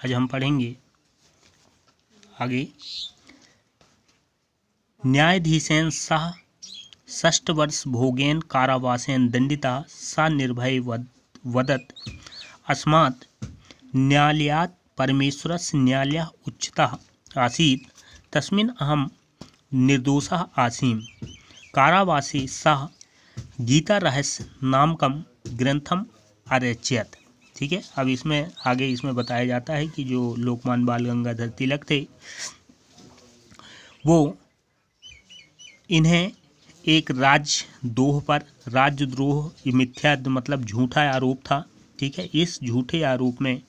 आज हम पढ़ेंगे आगे। न्यायाधीशेन सह 6 वर्ष भोगेन कारावासेन दंडिता सा निर्भय वदत अस्मात् न्यायालयात् परमेश्वरस्य न्यायालयः उच्चतः आसीत् तस्मिन् अहं निर्दोषः आसीम्। कारावासे सह गीता रहस्य नामकम ग्रंथम अरचयत। ठीक है, अब इसमें आगे इसमें बताया जाता है कि जो लोकमान्य बाल गंगाधर तिलक थे वो इन्हें एक राजद्रोह पर, राजद्रोह मिथ्या मतलब झूठा आरोप था। ठीक है, इस झूठे आरोप में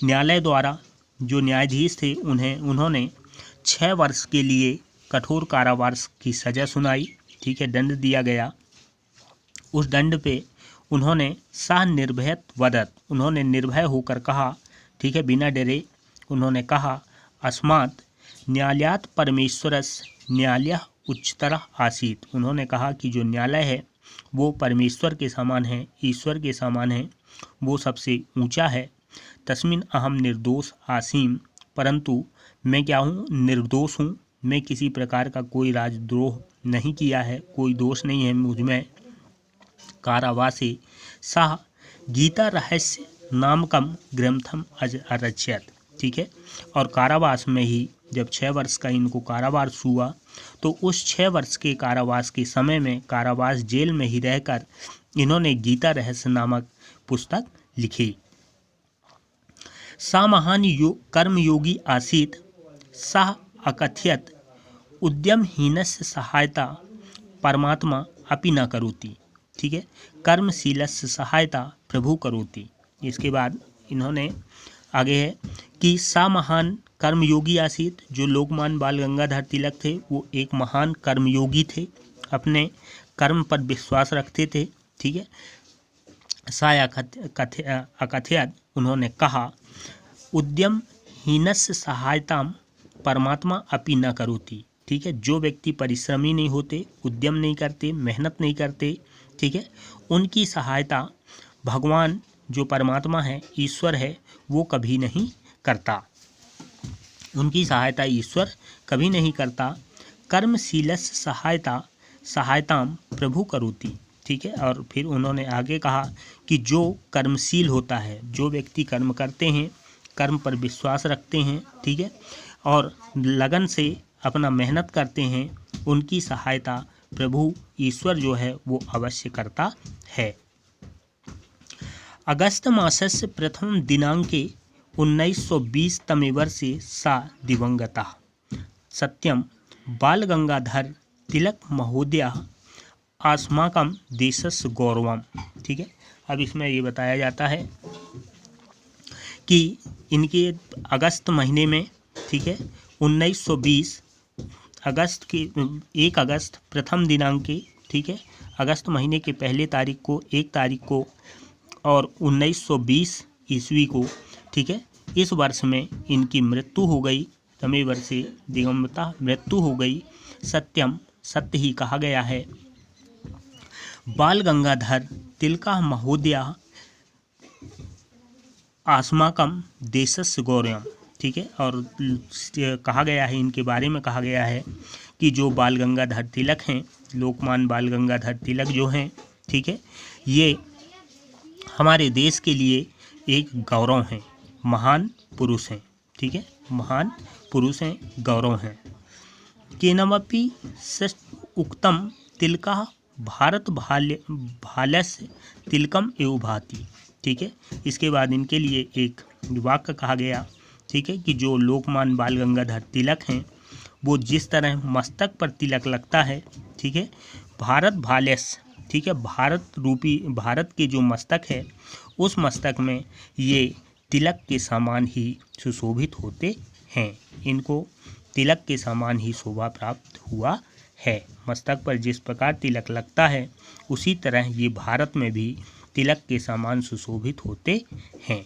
न्यायालय द्वारा जो न्यायाधीश थे उन्होंने 6 वर्ष के लिए कठोर कारावास की सज़ा सुनाई। ठीक है, दंड दिया गया। उस दंड पे उन्होंने सा निर्भय वदत, उन्होंने निर्भय होकर कहा, ठीक है, बिना डरे उन्होंने कहा, अस्मात् न्यायालयात् परमेश्वरस्य न्यायालयः उच्चतर आसीत्। उन्होंने कहा कि जो न्यायालय है वो परमेश्वर के समान है, ईश्वर के समान है, वो सबसे ऊंचा है। तस्मिन् अहम निर्दोष आसीम, परंतु मैं क्या हूँ, निर्दोष हूँ। मैं किसी प्रकार का कोई राजद्रोह नहीं किया है, कोई दोष नहीं है मुझ में। कारावासे सह गीता रहस्य नामकम ग्रंथम अरचयत। ठीक है, और कारावास में ही जब 6 वर्ष का इनको कारावास हुआ तो उस 6 वर्ष के कारावास के समय में कारावास जेल में ही रहकर इन्होंने गीता रहस्य नामक पुस्तक लिखी। सा महान कर्मयोगी आसीत सह अकथयत उद्यमहीनस्य सहायता परमात्मा अपि न करोति। ठीक है, कर्मशीलस्य सहायता प्रभु करोति। इसके बाद इन्होंने आगे है कि सा महान कर्मयोगी आसीत, जो लोकमान्य बाल गंगाधर तिलक थे वो एक महान कर्मयोगी थे, अपने कर्म पर विश्वास रखते थे। ठीक है, सा अकथयत, उन्होंने कहा, उद्यमहीनस्य सहायता परमात्मा अपि न करोति। ठीक है, जो व्यक्ति परिश्रमी नहीं होते, उद्यम नहीं करते, मेहनत नहीं करते, ठीक है, उनकी सहायता भगवान जो परमात्मा है, ईश्वर है, वो कभी नहीं करता। उनकी सहायता ईश्वर कभी नहीं करता। कर्मशीलस्य सहायताम प्रभु करोति। ठीक है, और फिर उन्होंने आगे कहा कि जो कर्मशील होता है, जो व्यक्ति कर्म करते हैं, कर्म पर विश्वास रखते हैं, ठीक है, और लगन से अपना मेहनत करते हैं, उनकी सहायता प्रभु ईश्वर जो है वो अवश्य करता है। अगस्त मासस्य प्रथम दिनांके 1920 तमे वर्षे सा दिवंगता। सत्यम बाल गंगाधर तिलक महोदय अस्माकं देशस्य गौरवम। ठीक है, अब इसमें ये बताया जाता है कि इनके अगस्त महीने में, ठीक है, 1920 अगस्त के 1 अगस्त प्रथम दिनांक के, ठीक है, अगस्त महीने के पहले तारीख को, 1 तारीख को और 1920 ईस्वी को, ठीक है, इस वर्ष में इनकी मृत्यु हो गई। तमे वर्षे दिगंबता, मृत्यु हो गई। सत्यम, सत्य ही कहा गया है। बाल गंगाधर तिलका महोदय अस्माकं देशस्य गौरवम। ठीक है, और कहा गया है, इनके बारे में कहा गया है कि जो बाल गंगाधर तिलक हैं, लोकमान्य बाल गंगाधर तिलक जो हैं, ठीक है, ये हमारे देश के लिए एक गौरव हैं, महान पुरुष हैं। ठीक है, महान पुरुष हैं, गौरव हैं। केनमपि उक्तम तिलका भारत भाल्यस्य तिलकम एव भाति। ठीक है, इसके बाद इनके लिए एक वाक्य कहा गया, ठीक है, कि जो लोकमान्य बाल गंगाधर तिलक हैं वो जिस तरह मस्तक पर तिलक लगता है, ठीक है, भारत भाल्यस्य, ठीक है, भारत रूपी, भारत के जो मस्तक है उस मस्तक में ये तिलक के समान ही सुशोभित होते हैं। इनको तिलक के समान ही शोभा प्राप्त हुआ है। मस्तक पर जिस प्रकार तिलक लगता है उसी तरह ये भारत में भी तिलक के समान सुशोभित होते हैं।